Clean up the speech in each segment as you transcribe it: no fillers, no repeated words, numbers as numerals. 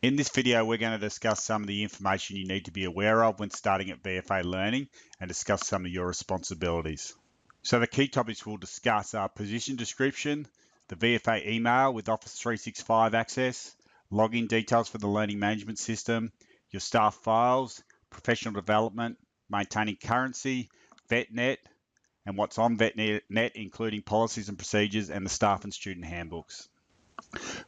In this video, we're going to discuss some of the information you need to be aware of when starting at VFA Learning and discuss some of your responsibilities. So the key topics we'll discuss are position description, the VFA email with Office 365 access, login details for the learning management system, your staff files, professional development, maintaining currency, VetNet, and what's on VetNet, including policies and procedures and the staff and student handbooks.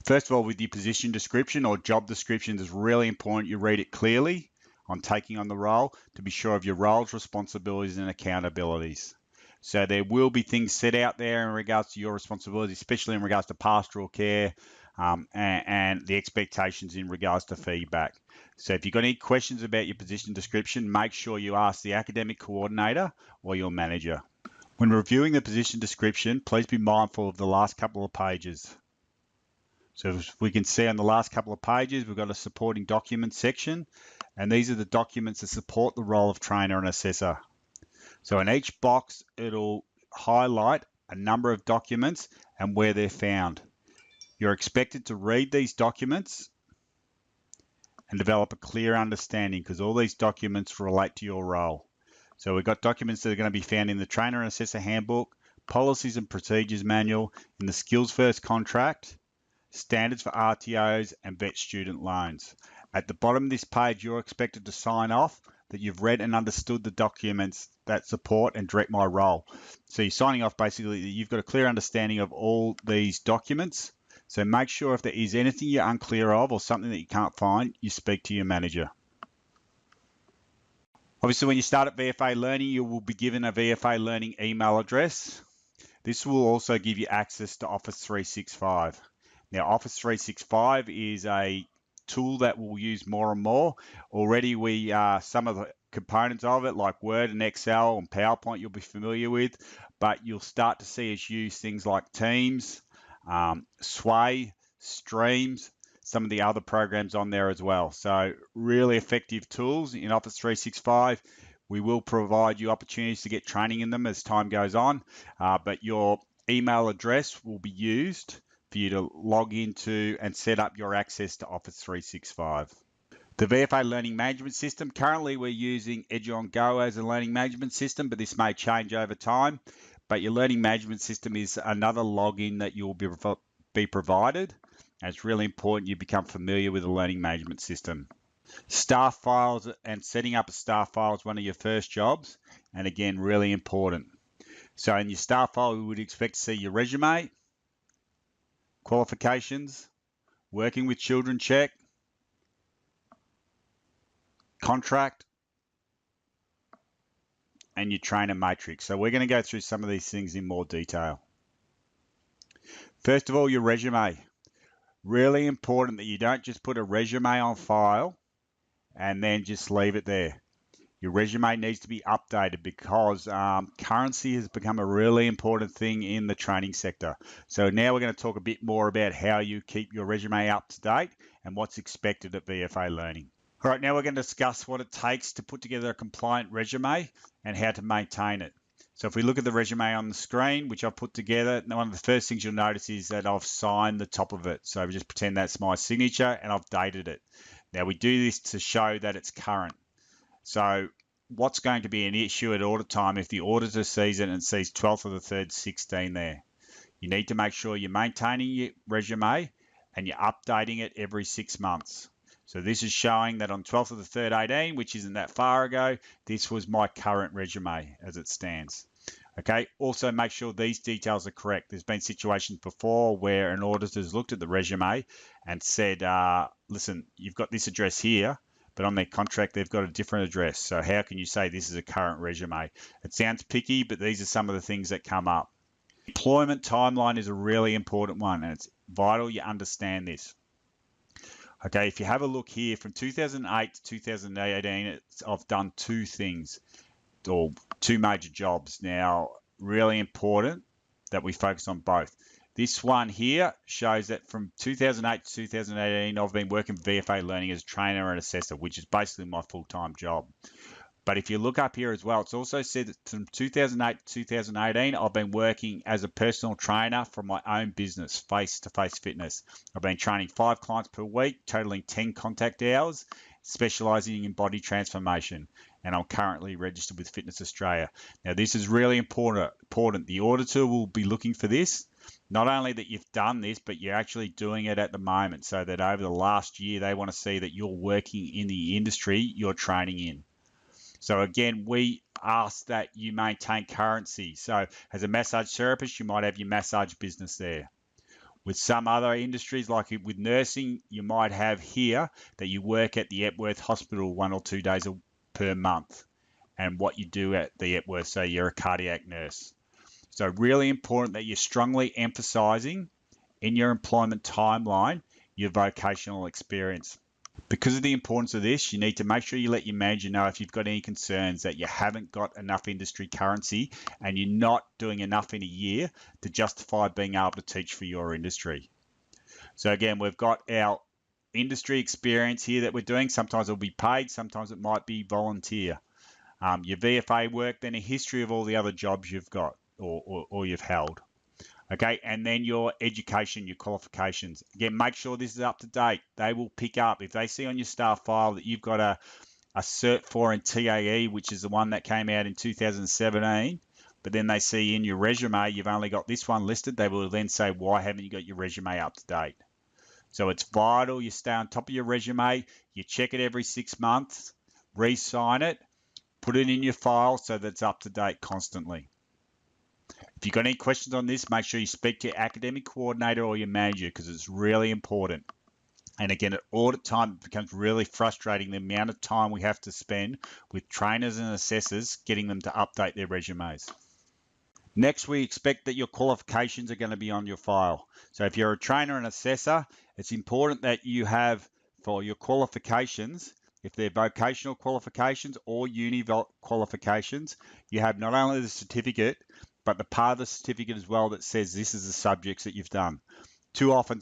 First of all, with your position description or job description, it's really important you read it clearly on taking on the role to be sure of your roles, responsibilities, and accountabilities. So there will be things set out there in regards to your responsibilities, especially in regards to pastoral care and the expectations in regards to feedback. So if you've got any questions about your position description, make sure you ask the academic coordinator or your manager. When reviewing the position description, please be mindful of the last couple of pages. So as we can see on the last couple of pages, we've got a supporting documents section, and these are the documents that support the role of trainer and assessor. So in each box, it'll highlight a number of documents and where they're found. You're expected to read these documents and develop a clear understanding because all these documents relate to your role. So we've got documents that are going to be found in the Trainer and Assessor Handbook, Policies and Procedures Manual, in the Skills First Contract, Standards for RTOs, and Vet Student Loans. At the bottom of this page, you're expected to sign off that you've read and understood the documents that support and direct my role. So you're signing off basically that you've got a clear understanding of all these documents. So make sure if there is anything you're unclear of or something that you can't find, you speak to your manager. Obviously, when you start at VFA Learning, you will be given a VFA Learning email address. This will also give you access to Office 365. Now, Office 365 is a tool that we'll use more and more. Already, some of the components of it, like Word and Excel and PowerPoint, you'll be familiar with, but you'll start to see us use things like Teams, Sway, Streams, some of the other programs on there as well. So really effective tools in Office 365. We will provide you opportunities to get training in them as time goes on, but your email address will be used for you to log into and set up your access to Office 365. The VFA Learning Management System, currently we're using Eduon Go as a learning management system, but this may change over time. But your learning management system is another login that you'll be provided. And it's really important you become familiar with the learning management system. Staff files and setting up a staff file is one of your first jobs. And again, really important. So in your staff file, we would expect to see your resume, qualifications, working with children check, contract, and your trainer matrix. So we're going to go through some of these things in more detail. First of all, your resume. Really important that you don't just put a resume on file and then just leave it there. Your resume needs to be updated because currency has become a really important thing in the training sector. So now we're going to talk a bit more about how you keep your resume up to date and what's expected at VFA Learning. All right, now we're going to discuss what it takes to put together a compliant resume and how to maintain it. So if we look at the resume on the screen, which I've put together, one of the first things you'll notice is that I've signed the top of it. So we just pretend that's my signature and I've dated it. Now we do this to show that it's current. So what's going to be an issue at audit time if the auditor sees it and sees 12th of the 3rd, 16 there? You need to make sure you're maintaining your resume and you're updating it every 6 months. So this is showing that on 12th of the 3rd, 18, which isn't that far ago, this was my current resume as it stands. Okay, also make sure these details are correct. There's been situations before where an auditor's looked at the resume and said, listen, you've got this address here, but on their contract, they've got a different address. So how can you say this is a current resume? It sounds picky, but these are some of the things that come up. Employment timeline is a really important one, and it's vital you understand this. Okay, if you have a look here, from 2008 to 2018, I've done two things, or two major jobs. Now, really important that we focus on both. This one here shows that from 2008 to 2018, I've been working VFA Learning as a trainer and assessor, which is basically my full-time job. But if you look up here as well, it's also said that from 2008 to 2018, I've been working as a personal trainer for my own business, Face-to-Face Fitness. I've been training 5 clients per week, totaling 10 contact hours, specializing in body transformation. And I'm currently registered with Fitness Australia. Now, this is really important. The auditor will be looking for this. Not only that you've done this, but you're actually doing it at the moment, so that over the last year, they want to see that you're working in the industry you're training in. So again, we ask that you maintain currency. So as a massage therapist, you might have your massage business there. With some other industries, like with nursing, you might have here that you work at the Epworth Hospital 1 or 2 days per month, and what you do at the Epworth, so you're a cardiac nurse. So really important that you're strongly emphasizing in your employment timeline your vocational experience. Because of the importance of this, you need to make sure you let your manager know if you've got any concerns that you haven't got enough industry currency and you're not doing enough in a year to justify being able to teach for your industry. So again, we've got our industry experience here that we're doing. Sometimes it'll be paid, sometimes it might be volunteer. Your VFA work, then a history of all the other jobs you've got or you've held. Okay, and then your education, your qualifications. Again, make sure this is up to date. They will pick up. If they see on your staff file that you've got a Cert 4 in TAE, which is the one that came out in 2017, but then they see in your resume you've only got this one listed, they will then say, why haven't you got your resume up to date? So it's vital you stay on top of your resume, you check it every 6 months, re-sign it, put it in your file so that it's up to date constantly. If you've got any questions on this, make sure you speak to your academic coordinator or your manager, because it's really important. And again, at audit time, it becomes really frustrating the amount of time we have to spend with trainers and assessors getting them to update their resumes. Next, we expect that your qualifications are going to be on your file. So if you're a trainer and assessor, it's important that you have, for your qualifications, if they're vocational qualifications or uni qualifications, you have not only the certificate, but the part of the certificate as well that says this is the subjects that you've done. Too often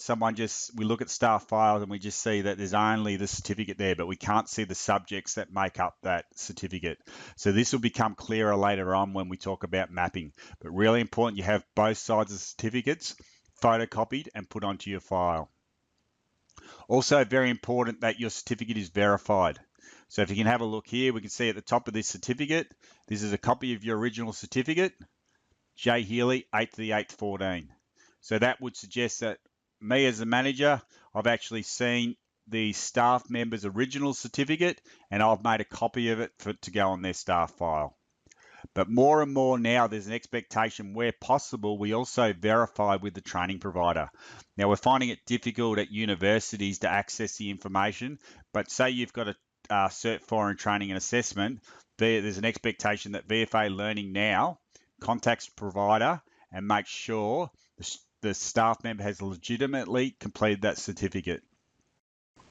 we look at staff files and we just see that there's only the certificate there, but we can't see the subjects that make up that certificate. So this will become clearer later on when we talk about mapping. But really important, you have both sides of the certificates photocopied and put onto your file. Also very important that your certificate is verified. So if you can have a look here, we can see at the top of this certificate, this is a copy of your original certificate, J. Healy, 8th to the 8th, 14. So that would suggest that me as a manager, I've actually seen the staff member's original certificate and I've made a copy of it to go on their staff file. But more and more now, there's an expectation where possible, we also verify with the training provider. Now, we're finding it difficult at universities to access the information, but say you've got a Cert 4 in training and assessment, there's an expectation that VFA Learning now contacts the provider and makes sure the staff member has legitimately completed that certificate.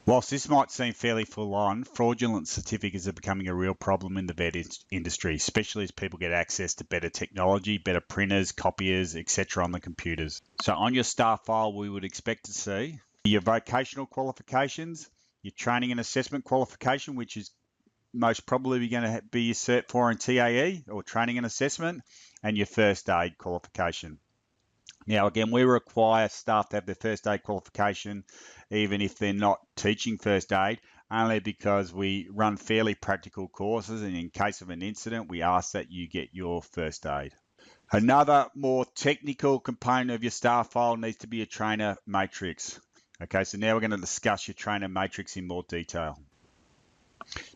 Whilst this might seem fairly full on, fraudulent certificates are becoming a real problem in the vet industry, especially as people get access to better technology, better printers, copiers, etc. on the computers. So on your staff file, we would expect to see your vocational qualifications, your training and assessment qualification, which is most probably going to be your Cert 4 in TAE or training and assessment, and your first aid qualification. Now, again, we require staff to have their first aid qualification, even if they're not teaching first aid, only because we run fairly practical courses, and in case of an incident, we ask that you get your first aid. Another more technical component of your staff file needs to be a trainer matrix. Okay, so now we're going to discuss your trainer matrix in more detail.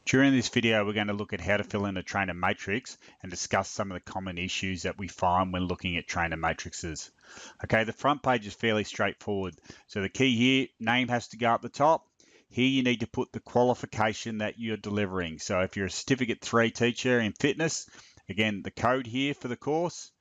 During this video, we're going to look at how to fill in a trainer matrix and discuss some of the common issues that we find when looking at trainer matrices. Okay, the front page is fairly straightforward. So the key here, name has to go up the top. Here you need to put the qualification that you're delivering. So if you're a Certificate 3 teacher in fitness, again, the code here for the course,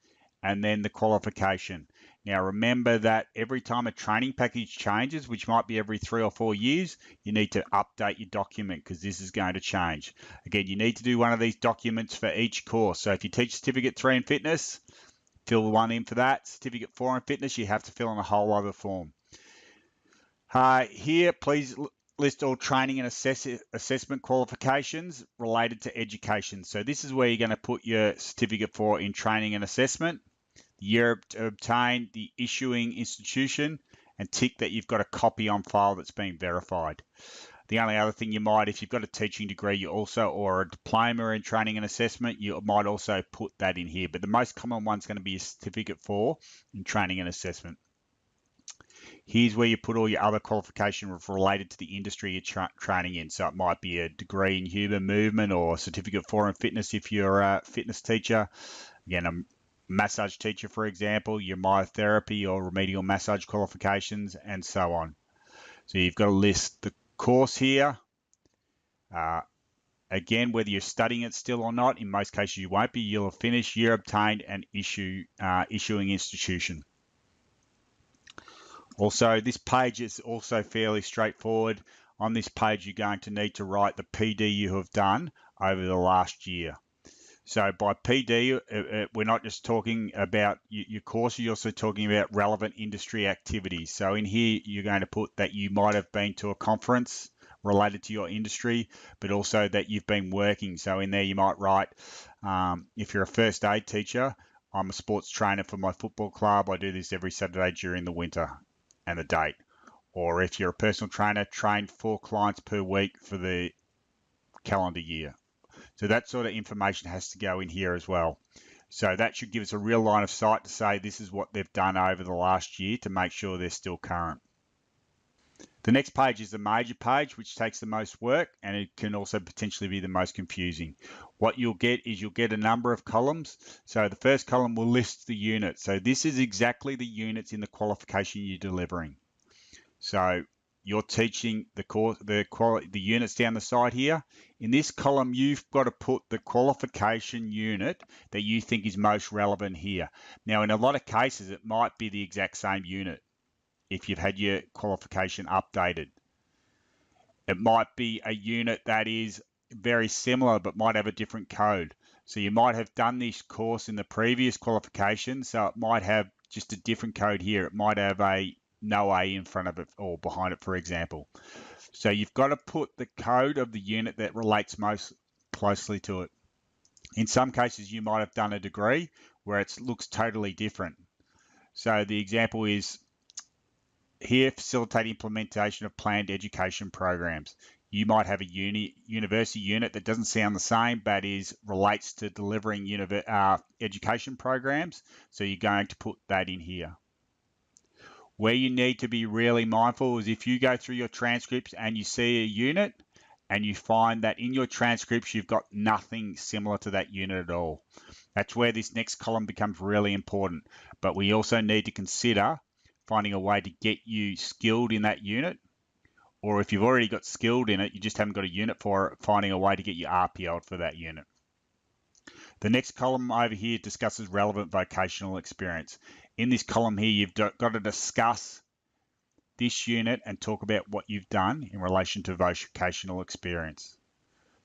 and then the qualification. Now remember that every time a training package changes, which might be every 3 or 4 years, you need to update your document because this is going to change. Again, you need to do one of these documents for each course. So if you teach Certificate 3 in fitness, fill one in for that. Certificate 4 in fitness, you have to fill in a whole other form. Here, please list all training and assessment qualifications related to education. So this is where you're going to put your certificate for in training and assessment, the year to obtain, the issuing institution, and tick that you've got a copy on file that's been verified. The only other thing you might, if you've got a teaching degree, you also, or a diploma in training and assessment, you might also put that in here. But the most common one's going to be a certificate for in training and assessment. Here's where you put all your other qualifications related to the industry you're training in. So it might be a degree in human movement or a certificate for in fitness if you're a fitness teacher. Again, a massage teacher, for example, your myotherapy or remedial massage qualifications, and so on. So you've got to list the course here. Again, whether you're studying it still or not, in most cases you won't be. You'll have finished, year obtained, and issuing institution. Also, this page is also fairly straightforward. On this page, you're going to need to write the PD you have done over the last year. So by PD, we're not just talking about your course, you're also talking about relevant industry activities. So in here, you're going to put that you might have been to a conference related to your industry, but also that you've been working. So in there, you might write, if you're a first aid teacher, I'm a sports trainer for my football club. I do this every Saturday during the winter, and the date. Or if you're a personal trainer, train 4 clients per week for the calendar year. So that sort of information has to go in here as well. So that should give us a real line of sight to say this is what they've done over the last year to make sure they're still current. The next page is the major page, which takes the most work, and it can also potentially be the most confusing. What you'll get is you'll get a number of columns. So the first column will list the units. So this is exactly the units in the qualification you're delivering. So you're teaching the course, the units down the side here. In this column, you've got to put the qualification unit that you think is most relevant here. Now, in a lot of cases, it might be the exact same unit if you've had your qualification updated. It might be a unit that is very similar but might have a different code. So you might have done this course in the previous qualification, so it might have just a different code here. It might have a no A in front of it or behind it, for example. So you've got to put the code of the unit that relates most closely to it. In some cases, you might have done a degree where it looks totally different. So the example is here, facilitate implementation of planned education programs. You might have a university unit that doesn't sound the same, but relates to delivering education programs. So you're going to put that in here. Where you need to be really mindful is if you go through your transcripts and you see a unit and you find that in your transcripts you've got nothing similar to that unit at all. That's where this next column becomes really important. But we also need to consider finding a way to get you skilled in that unit, or if you've already got skilled in it, you just haven't got a unit for it, finding a way to get you RPO'd for that unit. The next column over here discusses relevant vocational experience. In this column here, you've got to discuss this unit and talk about what you've done in relation to vocational experience.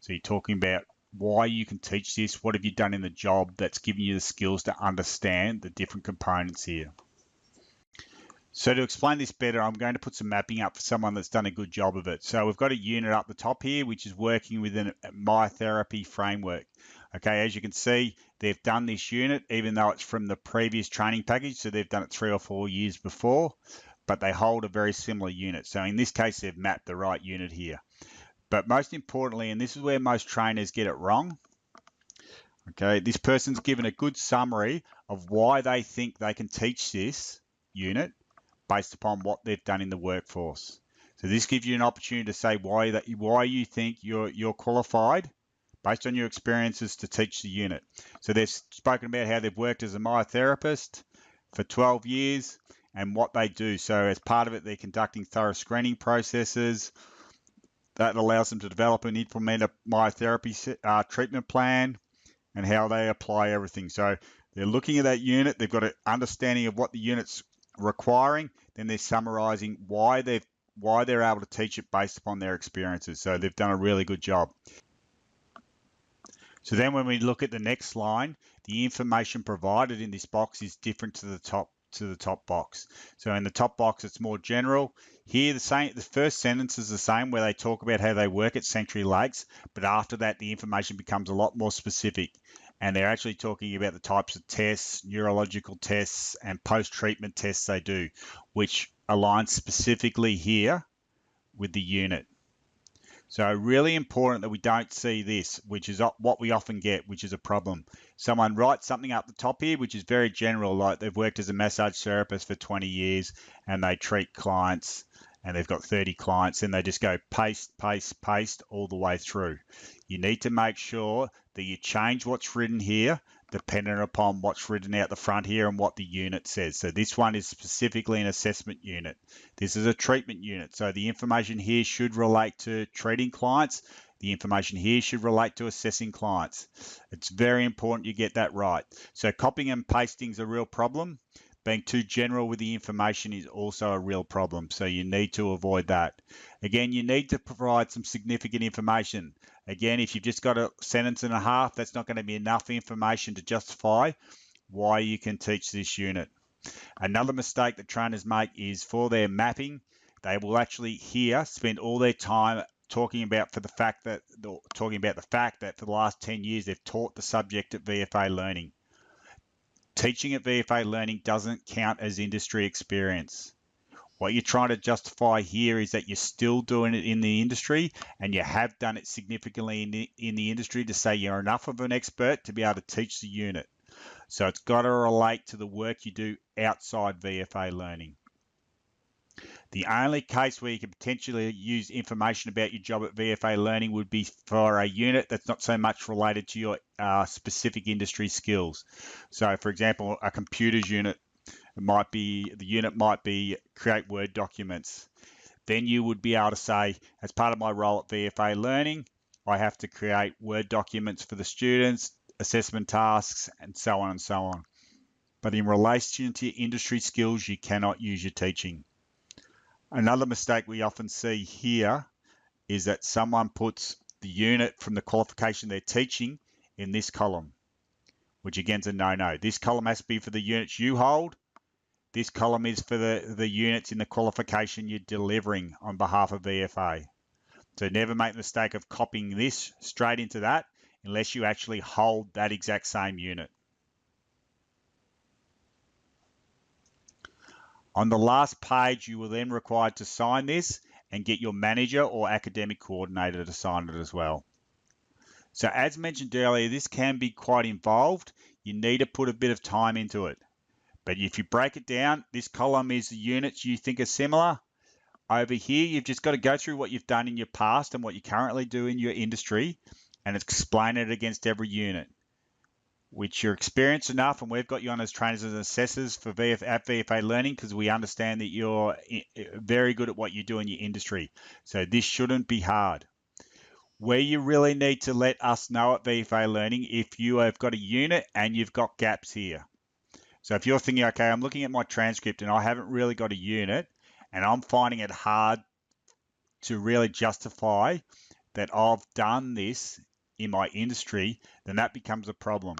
So you're talking about why you can teach this, what have you done in the job that's giving you the skills to understand the different components here. So to explain this better, I'm going to put some mapping up for someone that's done a good job of it. So we've got a unit up the top here, which is working within a myotherapy framework. Okay, as you can see, they've done this unit, even though it's from the previous training package. So they've done it 3 or 4 years before, but they hold a very similar unit. So in this case, they've mapped the right unit here. But most importantly, and this is where most trainers get it wrong, okay, this person's given a good summary of why they think they can teach this unit based upon what they've done in the workforce. So this gives you an opportunity to say why you think you're qualified based on your experiences to teach the unit. So they've spoken about how they've worked as a myotherapist for 12 years and what they do. So as part of it, they're conducting thorough screening processes that allows them to develop and implement a myotherapy treatment plan and how they apply everything. So they're looking at that unit, they've got an understanding of what the unit's requiring, then they're summarizing why they're able to teach it based upon their experiences. So they've done a really good job. So then when we look at the next line, the information provided in this box is different to the to the top box. So in the top box, it's more general. Here, the first sentence is the same, where they talk about how they work at Sanctuary Lakes, but after that, the information becomes a lot more specific. And they're actually talking about the types of tests, neurological tests, and post-treatment tests they do, which align specifically here with the unit. So really important that we don't see this, which is what we often get, which is a problem. Someone writes something up the top here, which is very general, like they've worked as a massage therapist for 20 years and they treat clients and they've got 30 clients, and they just go paste, paste, paste all the way through. You need to make sure that you change what's written here dependent upon what's written out the front here and what the unit says. So this one is specifically an assessment unit. This is a treatment unit. So the information here should relate to treating clients. The information here should relate to assessing clients. It's very important you get that right. So copying and pasting is a real problem. Being too general with the information is also a real problem. So you need to avoid that. Again, you need to provide some significant information. Again, if you've just got a sentence and a half, that's not going to be enough information to justify why you can teach this unit. Another mistake that trainers make is for their mapping, they will actually here spend all their time talking about the fact that for the last 10 years they've taught the subject at VFA Learning. Teaching at VFA Learning doesn't count as industry experience. What you're trying to justify here is that you're still doing it in the industry and you have done it significantly in the industry to say you're enough of an expert to be able to teach the unit. So it's got to relate to the work you do outside VFA Learning. The only case where you could potentially use information about your job at VFA Learning would be for a unit that's not so much related to your specific industry skills. So for example, a computers unit, the unit might be create Word documents. Then you would be able to say, as part of my role at VFA Learning, I have to create Word documents for the students, assessment tasks, and so on and so on. But in relation to your industry skills, you cannot use your teaching. Another mistake we often see here is that someone puts the unit from the qualification they're teaching in this column, which again is a no-no. This column has to be for the units you hold. This column is for the units in the qualification you're delivering on behalf of VFA. So never make the mistake of copying this straight into that unless you actually hold that exact same unit. On the last page, you will then require to sign this and get your manager or academic coordinator to sign it as well. So as mentioned earlier, this can be quite involved. You need to put a bit of time into it. But if you break it down, this column is the units you think are similar. Over here, you've just got to go through what you've done in your past and what you currently do in your industry and explain it against every unit. Which you're experienced enough, and we've got you on as trainers and assessors at VFA Learning because we understand that you're very good at what you do in your industry. So this shouldn't be hard. Where you really need to let us know at VFA Learning if you have got a unit and you've got gaps here. So if you're thinking, okay, I'm looking at my transcript and I haven't really got a unit and I'm finding it hard to really justify that I've done this in my industry, then that becomes a problem.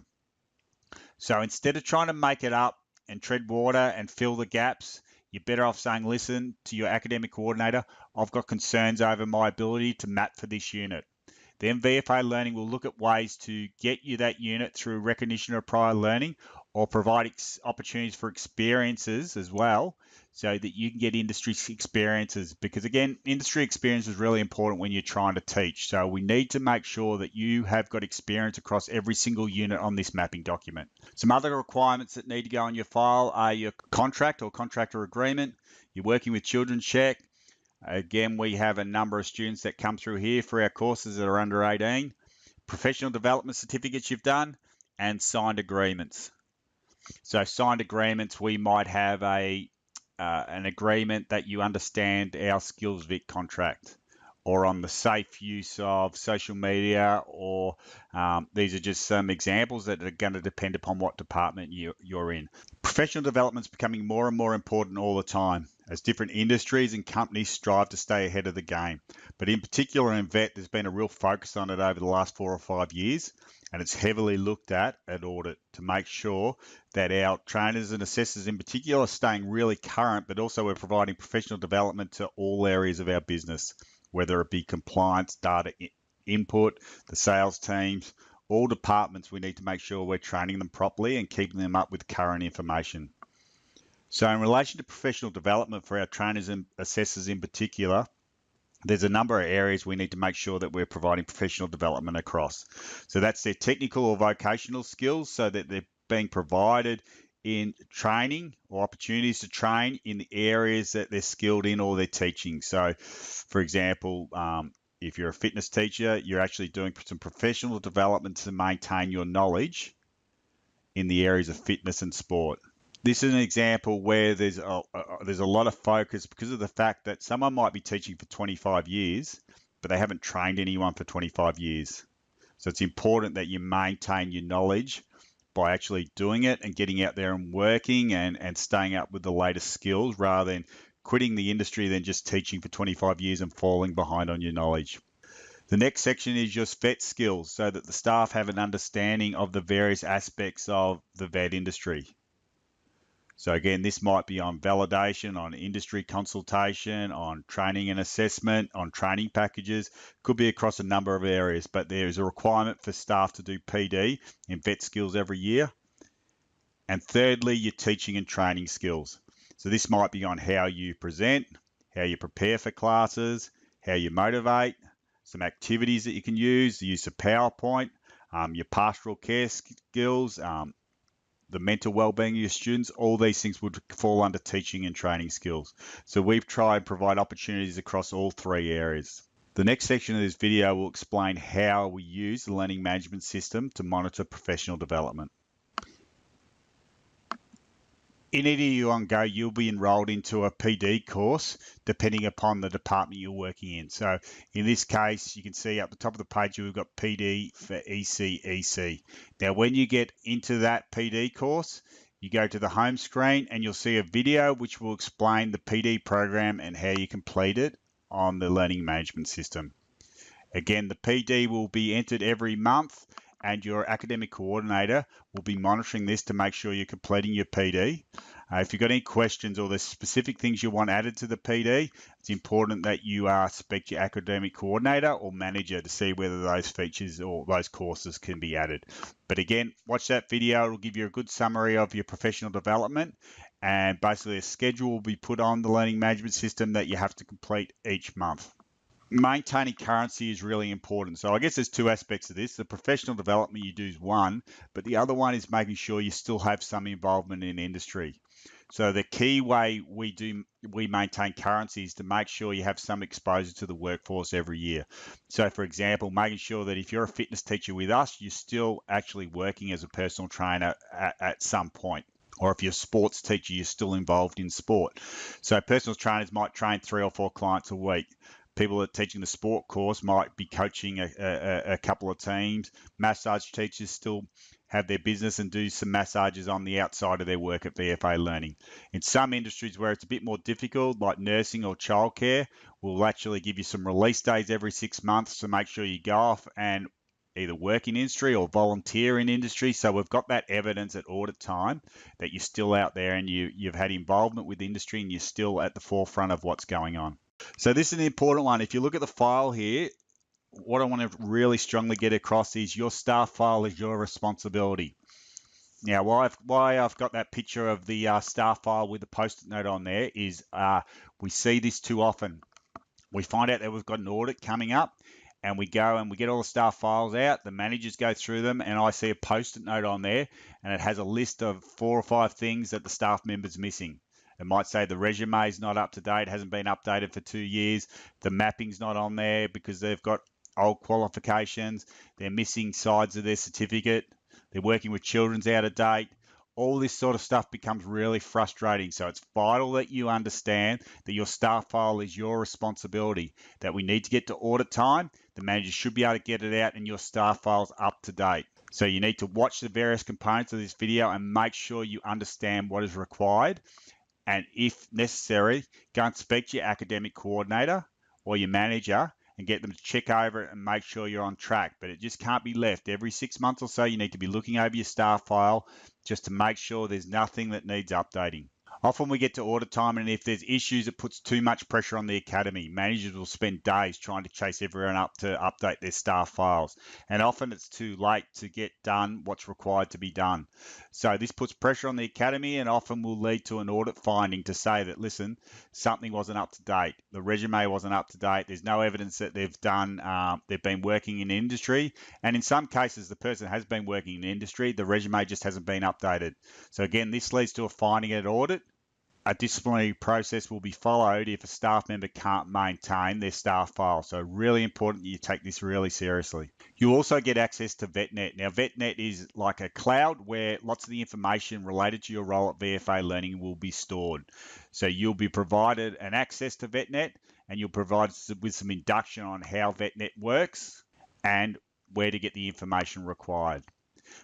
So instead of trying to make it up and tread water and fill the gaps, you're better off saying, listen to your academic coordinator, I've got concerns over my ability to map for this unit. Then VFA Learning will look at ways to get you that unit through recognition of prior learning or provide opportunities for experiences as well so that you can get industry experiences, because again, industry experience is really important when you're trying to teach. So we need to make sure that you have got experience across every single unit on this mapping document. Some other requirements that need to go on your file are your contract or contractor agreement. You're working with Children's Check. Again, we have a number of students that come through here for our courses that are under 18. Professional development certificates you've done, and signed agreements. So signed agreements, we might have an agreement that you understand our SkillsVic contract, or on the safe use of social media, or these are just some examples that are going to depend upon what department you're in. Professional development is becoming more and more important all the time as different industries and companies strive to stay ahead of the game. But in particular in vet, there's been a real focus on it over the last 4 or 5 years, and it's heavily looked at audit to make sure that our trainers and assessors in particular are staying really current, but also we're providing professional development to all areas of our business, whether it be compliance, data input, the sales teams, all departments. We need to make sure we're training them properly and keeping them up with current information. So in relation to professional development for our trainers and assessors in particular, there's a number of areas we need to make sure that we're providing professional development across. So that's their technical or vocational skills, so that they're being provided in training or opportunities to train in the areas that they're skilled in or they're teaching. So for example, if you're a fitness teacher, you're actually doing some professional development to maintain your knowledge in the areas of fitness and sport. This is an example where there's a lot of focus because of the fact that someone might be teaching for 25 years, but they haven't trained anyone for 25 years. So it's important that you maintain your knowledge by actually doing it and getting out there and working and staying up with the latest skills rather than quitting the industry than just teaching for 25 years and falling behind on your knowledge. The next section is just vet skills, so that the staff have an understanding of the various aspects of the vet industry. So again, this might be on validation, on industry consultation, on training and assessment, on training packages, could be across a number of areas, but there is a requirement for staff to do PD in vet skills every year. And thirdly, your teaching and training skills. So this might be on how you present, how you prepare for classes, how you motivate, some activities that you can use, the use of PowerPoint, your pastoral care skills, the mental well-being of your students. All these things would fall under teaching and training skills. So we've tried to provide opportunities across all 3 areas. The next section of this video will explain how we use the learning management system to monitor professional development. In EDU On Go, you'll be enrolled into a PD course depending upon the department you're working in. So in this case, you can see up the top of the page, we've got PD for ECEC. Now, when you get into that PD course, you go to the home screen and you'll see a video which will explain the PD program and how you complete it on the learning management system. Again, the PD will be entered every month, and your academic coordinator will be monitoring this to make sure you're completing your PD. If you've got any questions or there's specific things you want added to the PD, it's important that you speak to your academic coordinator or manager to see whether those features or those courses can be added. But again, watch that video. It'll give you a good summary of your professional development, and basically a schedule will be put on the learning management system that you have to complete each month. Maintaining currency is really important. So I guess there's 2 aspects of this. The professional development you do is one, but the other one is making sure you still have some involvement in industry. So the key way we maintain currency is to make sure you have some exposure to the workforce every year. So for example, making sure that if you're a fitness teacher with us, you're still actually working as a personal trainer at some point. Or if you're a sports teacher, you're still involved in sport. So personal trainers might train 3 or 4 clients a week. People that are teaching the sport course might be coaching a couple of teams. Massage teachers still have their business and do some massages on the outside of their work at VFA Learning. In some industries where it's a bit more difficult, like nursing or childcare, we'll actually give you some release days every 6 months to make sure you go off and either work in industry or volunteer in industry. So we've got that evidence at audit time that you're still out there and you've had involvement with industry and you're still at the forefront of what's going on. So this is an important one. If you look at the file here, what I want to really strongly get across is your staff file is your responsibility. Now, why I've got that picture of the staff file with the post-it note on there is we see this too often. We find out that we've got an audit coming up, and we go and we get all the staff files out, the managers go through them, and I see a post-it note on there, and it has a list of 4 or 5 things that the staff member's missing. It might say the resume is not up to date, hasn't been updated for 2 years. The mapping's not on there because they've got old qualifications. They're missing sides of their certificate. They're working with children's out of date. all this sort of stuff becomes really frustrating. So it's vital that you understand that your staff file is your responsibility, that we need to get to audit time. The manager should be able to get it out and your staff file's up to date. So you need to watch the various components of this video and make sure you understand what is required. And if necessary, go and speak to your academic coordinator or your manager and get them to check over it and make sure you're on track. But it just can't be left. Every 6 months or so, you need to be looking over your staff file just to make sure there's nothing that needs updating. Often we get to audit time, and if there's issues, it puts too much pressure on the academy. Managers will spend days trying to chase everyone up to update their staff files. And often it's too late to get done what's required to be done. So this puts pressure on the academy and often will lead to an audit finding to say that, listen, something wasn't up to date. The resume wasn't up to date. There's no evidence that they've been working in the industry. And in some cases, the person has been working in the industry. The resume just hasn't been updated. So again, this leads to a finding at audit. A disciplinary process will be followed if a staff member can't maintain their staff file. So really important that you take this really seriously. You also get access to VetNet. Now, VetNet is like a cloud where lots of the information related to your role at VFA Learning will be stored. So you'll be provided an access to VetNet and you'll provide with some induction on how VetNet works and where to get the information required.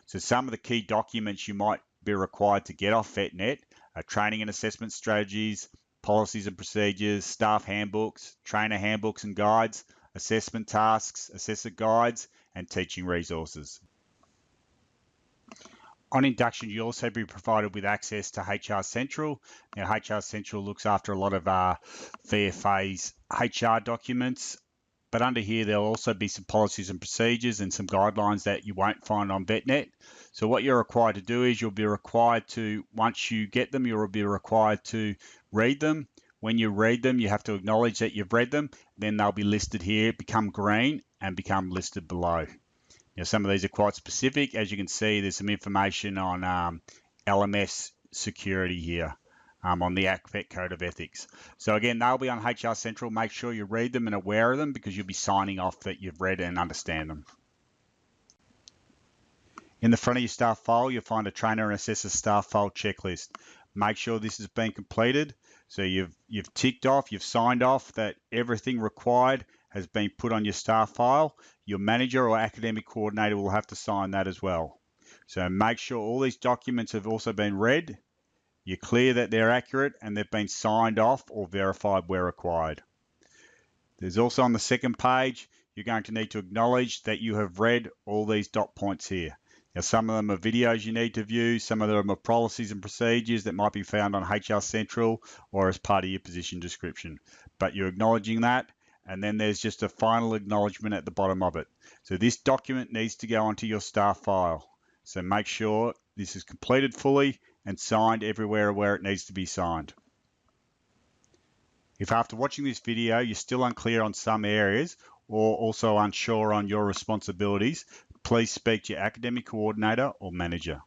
So some of the key documents you might be required to get off VetNet are training and assessment strategies, policies and procedures, staff handbooks, trainer handbooks and guides, assessment tasks, assessor guides, and teaching resources. On induction, you'll also be provided with access to HR Central. Now, HR Central looks after a lot of VFA's HR documents, but under here, there'll also be some policies and procedures and some guidelines that you won't find on VetNet. So what you're required to do is you'll be required to, once you get them, you'll be required to read them. When you read them, you have to acknowledge that you've read them. Then they'll be listed here, become green, and become listed below. Now, some of these are quite specific. As you can see, there's some information on LMS security here. On the ACVET Code of Ethics. So again, they'll be on HR Central. Make sure you read them and aware of them because you'll be signing off that you've read and understand them. In the front of your staff file, you'll find a trainer and assessor staff file checklist. Make sure this has been completed. So you've ticked off, you've signed off that everything required has been put on your staff file. Your manager or academic coordinator will have to sign that as well. So make sure all these documents have also been read. You're clear that they're accurate and they've been signed off or verified where required. There's also on the second page, you're going to need to acknowledge that you have read all these dot points here. Now, some of them are videos you need to view, some of them are policies and procedures that might be found on HR Central or as part of your position description. But you're acknowledging that, and then there's just a final acknowledgement at the bottom of it. So this document needs to go onto your staff file. So make sure this is completed fully and signed everywhere where it needs to be signed. If after watching this video you're still unclear on some areas or also unsure on your responsibilities, please speak to your academic coordinator or manager.